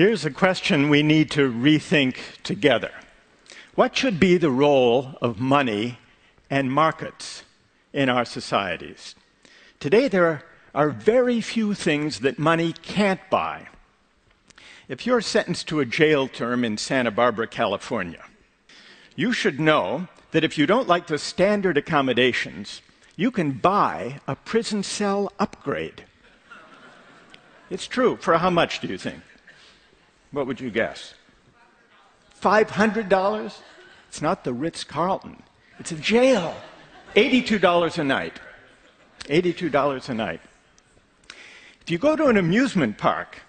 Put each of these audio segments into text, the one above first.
Here's a question we need to rethink together. What should be the role of money and markets in our societies? Today, there are very few things that money can't buy. If you're sentenced to a jail term in Santa Barbara, California, you should know that if you don't like the standard accommodations, you can buy a prison cell upgrade. It's true. For how much, do you think? What would you guess? $500? It's not the Ritz-Carlton. It's a jail. $82 a night. $82 a night. If you go to an amusement park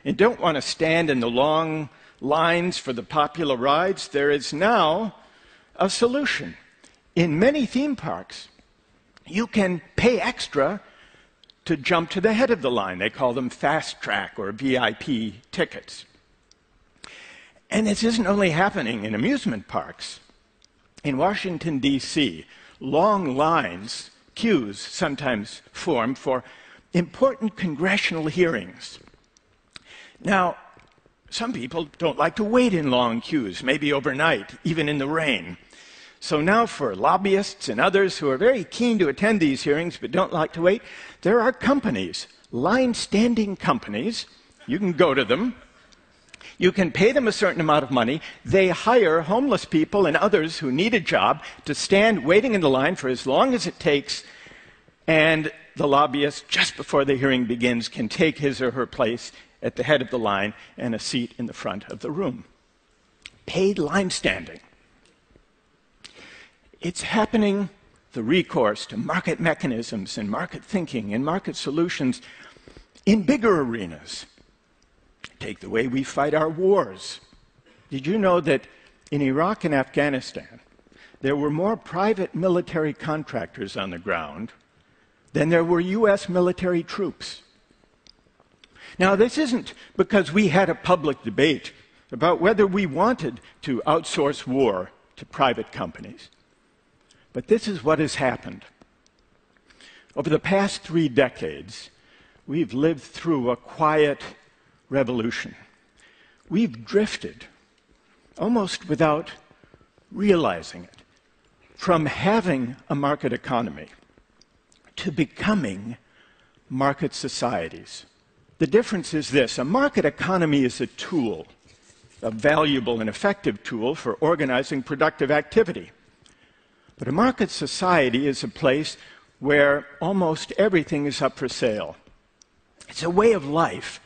and don't want to stand in the long lines for the popular rides, there is now a solution. In many theme parks, you can pay extra to jump to the head of the line. They call them fast track or VIP tickets. And this isn't only happening in amusement parks. In Washington, D.C., long lines, queues sometimes form for important congressional hearings. Now, some people don't like to wait in long queues, maybe overnight, even in the rain. So now for lobbyists and others who are very keen to attend these hearings but don't like to wait, there are companies, line-standing companies. You can go to them. You can pay them a certain amount of money. They hire homeless people and others who need a job to stand waiting in the line for as long as it takes, and the lobbyist, just before the hearing begins, can take his or her place at the head of the line and a seat in the front of the room. Paid line standing. It's happening, the recourse to market mechanisms and market thinking and market solutions in bigger arenas. Take the way we fight our wars. Did you know that in Iraq and Afghanistan, there were more private military contractors on the ground than there were U.S. military troops? Now, this isn't because we had a public debate about whether we wanted to outsource war to private companies. But this is what has happened. Over the past 3 decades, we've lived through a quiet revolution. We've drifted, almost without realizing it, from having a market economy to becoming market societies. The difference is this: a market economy is a tool, a valuable and effective tool for organizing productive activity. But a market society is a place where almost everything is up for sale. It's a way of life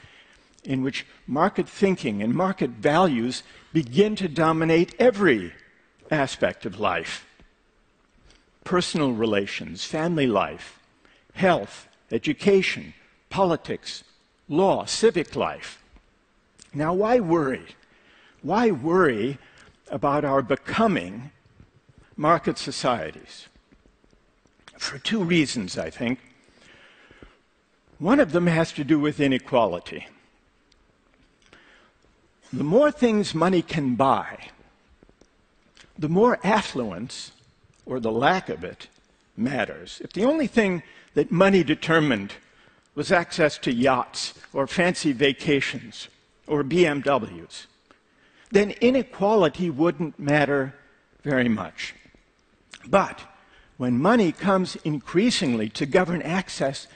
in which market thinking and market values begin to dominate every aspect of life. Personal relations, family life, health, education, politics, law, civic life. Now, why worry? Why worry about our becoming market societies? For 2 reasons, I think. One of them has to do with inequality. The more things money can buy, the more affluence, or the lack of it, matters. If the only thing that money determined was access to yachts or fancy vacations or BMWs, then inequality wouldn't matter very much. But when money comes increasingly to govern access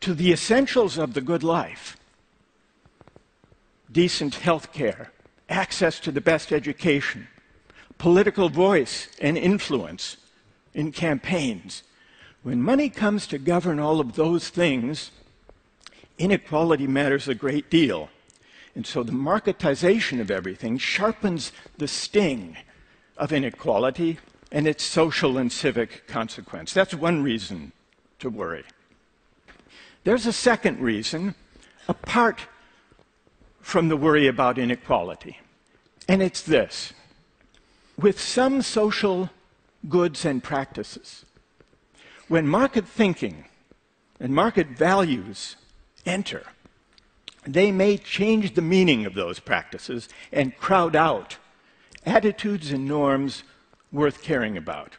to the essentials of the good life, decent health care, access to the best education, political voice and influence in campaigns, when money comes to govern all of those things, inequality matters a great deal. And so the marketization of everything sharpens the sting of inequality and its social and civic consequence. That's one reason to worry. There's a second reason, apart from the worry about inequality, and it's this: with some social goods and practices, when market thinking and market values enter, they may change the meaning of those practices and crowd out attitudes and norms worth caring about.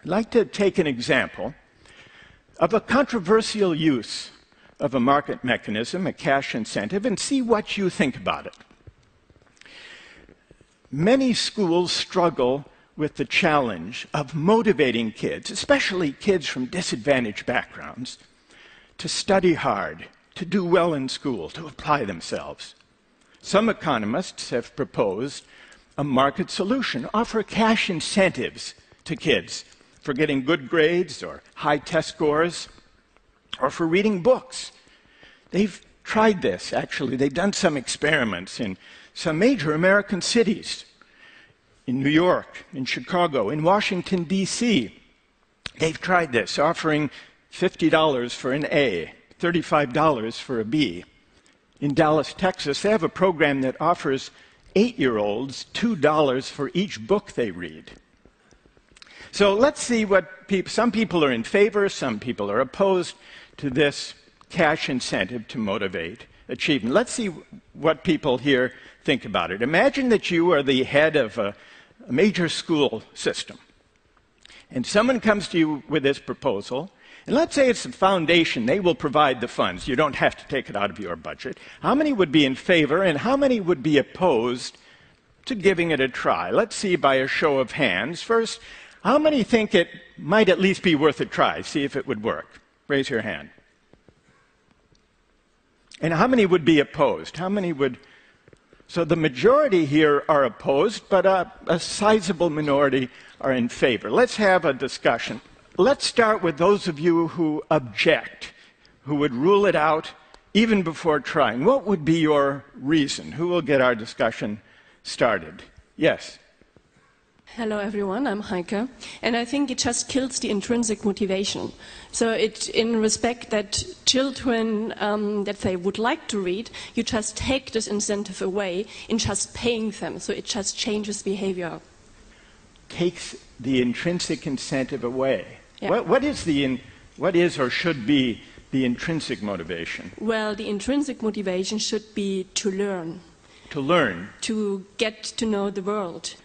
I'd like to take an example of a controversial use of a market mechanism, a cash incentive, and see what you think about it. Many schools struggle with the challenge of motivating kids, especially kids from disadvantaged backgrounds, to study hard, to do well in school, to apply themselves. Some economists have proposed a market solution, offer cash incentives to kids for getting good grades or high test scores, or for reading books. They've tried this, actually. They've done some experiments in some major American cities, in New York, in Chicago, in Washington, D.C. They've tried this, offering $50 for an A, $35 for a B. In Dallas, Texas, they have a program that offers 8-year-olds $2 for each book they read. So let's see what some people are in favor, some people are opposed to this cash incentive to motivate achievement. Let's see what people here think about it. Imagine that you are the head of a major school system, and someone comes to you with this proposal, and let's say it's the foundation. They will provide the funds. You don't have to take it out of your budget. How many would be in favor, and how many would be opposed to giving it a try? Let's see by a show of hands. First, how many think it might at least be worth a try? See if it would work. Raise your hand. And how many would be opposed? How many would... So the majority here are opposed, but a sizable minority are in favor. Let's have a discussion. Let's start with those of you who object, who would rule it out even before trying. What would be your reason? Who will get our discussion started? Yes. Hello everyone, I'm Heike, and I think it just kills the intrinsic motivation. So in respect that children that they would like to read, you just take this incentive away in just paying them, so it just changes behavior. Takes the intrinsic incentive away. Yeah. What is or should be the intrinsic motivation? Well, the intrinsic motivation should be to learn. To learn? To get to know the world.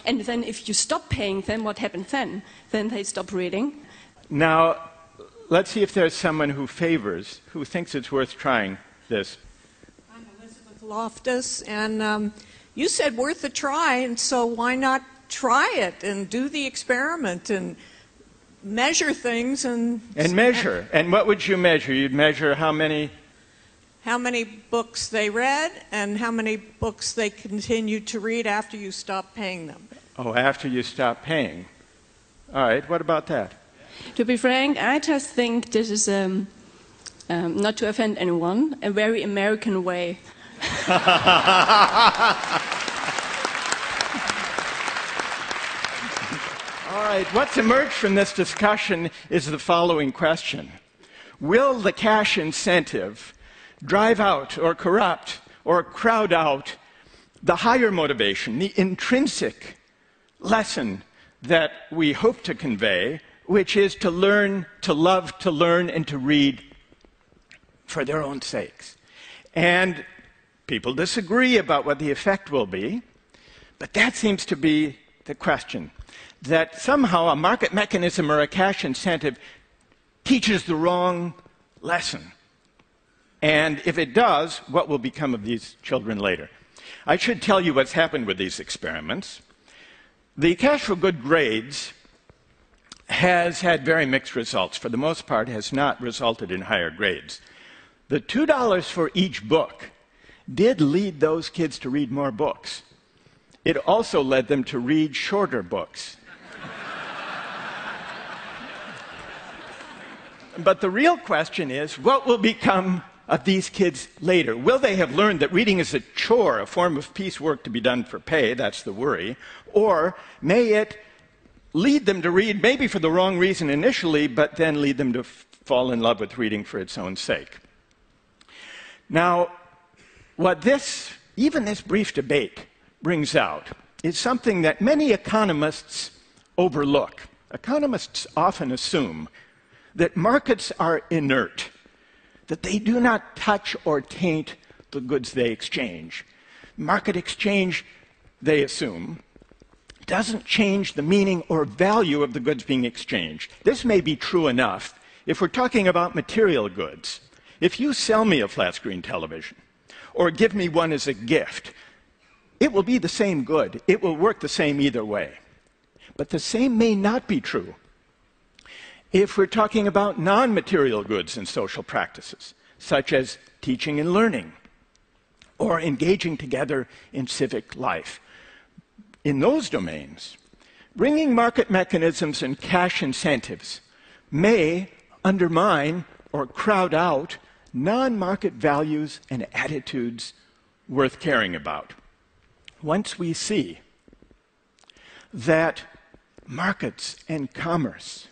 And then if you stop paying them, what happens then? Then they stop reading. Now, let's see if there's someone who thinks it's worth trying this. I'm Elizabeth Loftus, and you said worth a try, and so why not try it and do the experiment and measure things and measure. And what would you measure? You'd measure how many books they read and how many books they continued to read after you stopped paying them. Oh, after you stop paying. All right, what about that? To be frank, I just think this is, not to offend anyone, a very American way. All right, what's emerged from this discussion is the following question. Will the cash incentive drive out or corrupt or crowd out the higher motivation, the intrinsic lesson that we hope to convey, which is to learn, to love, to learn, and to read for their own sakes? And people disagree about what the effect will be, but that seems to be the question, that somehow a market mechanism or a cash incentive teaches the wrong lesson. And if it does, what will become of these children later? I should tell you what's happened with these experiments. The Cash for Good Grades has had very mixed results. For the most part, has not resulted in higher grades. The $2 for each book did lead those kids to read more books. It also led them to read shorter books. But the real question is, what will become of these kids later? Will they have learned that reading is a chore, a form of piecework to be done for pay? That's the worry. Or may it lead them to read, maybe for the wrong reason initially, but then lead them to fall in love with reading for its own sake? Now, what even this brief debate brings out is something that many economists overlook. Economists often assume that markets are inert, that they do not touch or taint the goods they exchange. Market exchange, they assume, doesn't change the meaning or value of the goods being exchanged. This may be true enough if we're talking about material goods. If you sell me a flat-screen television or give me one as a gift, it will be the same good. It will work the same either way. But the same may not be true if we're talking about non-material goods and social practices, such as teaching and learning, or engaging together in civic life. In those domains, bringing market mechanisms and cash incentives may undermine or crowd out non-market values and attitudes worth caring about. Once we see that markets and commerce,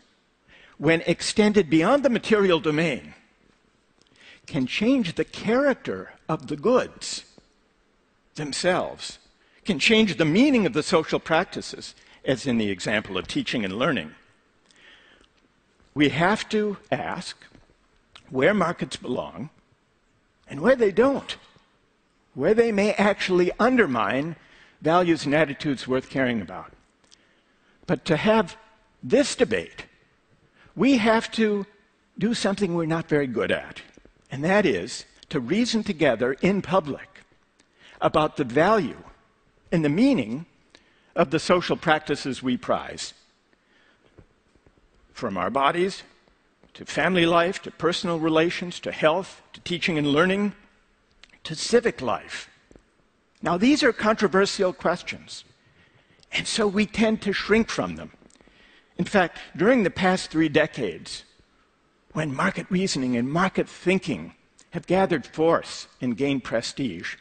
when extended beyond the material domain, can change the character of the goods themselves, can change the meaning of the social practices, as in the example of teaching and learning, we have to ask where markets belong and where they don't, where they may actually undermine values and attitudes worth caring about. But to have this debate, we have to do something we're not very good at, and that is to reason together in public about the value and the meaning of the social practices we prize. From our bodies, to family life, to personal relations, to health, to teaching and learning, to civic life. Now, these are controversial questions, and so we tend to shrink from them. In fact, during the past 3 decades, when market reasoning and market thinking have gathered force and gained prestige,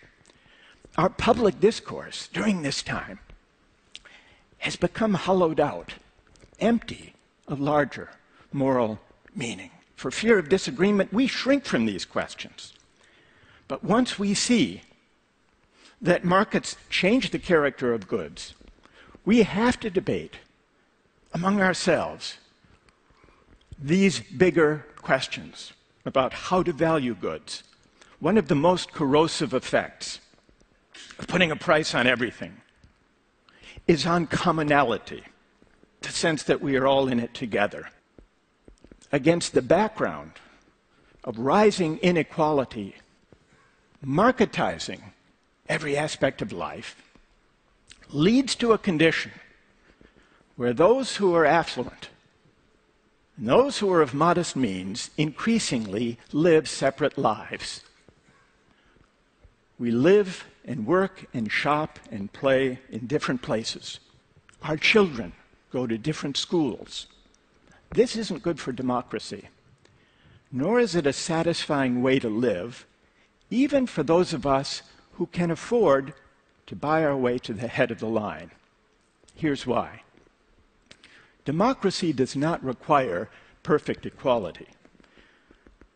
our public discourse during this time has become hollowed out, empty of larger moral meaning. For fear of disagreement, we shrink from these questions. But once we see that markets change the character of goods, we have to debate among ourselves these bigger questions about how to value goods. One of the most corrosive effects of putting a price on everything is on commonality, the sense that we are all in it together. Against the background of rising inequality, marketizing every aspect of life leads to a condition where those who are affluent and those who are of modest means increasingly live separate lives. We live and work and shop and play in different places. Our children go to different schools. This isn't good for democracy, nor is it a satisfying way to live, even for those of us who can afford to buy our way to the head of the line. Here's why. Democracy does not require perfect equality.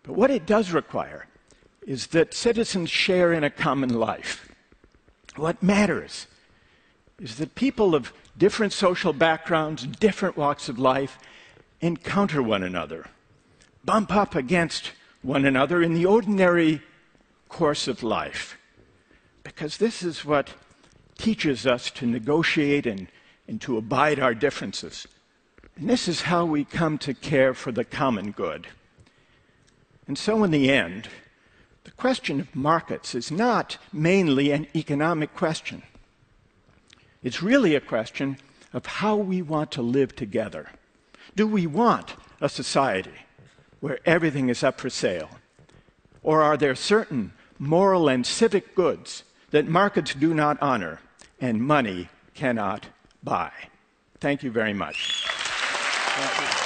But what it does require is that citizens share in a common life. What matters is that people of different social backgrounds, different walks of life, encounter one another, bump up against one another in the ordinary course of life. Because this is what teaches us to negotiate and to abide our differences. And this is how we come to care for the common good. And so in the end, the question of markets is not mainly an economic question. It's really a question of how we want to live together. Do we want a society where everything is up for sale? Or are there certain moral and civic goods that markets do not honor and money cannot buy? Thank you very much. Thank you.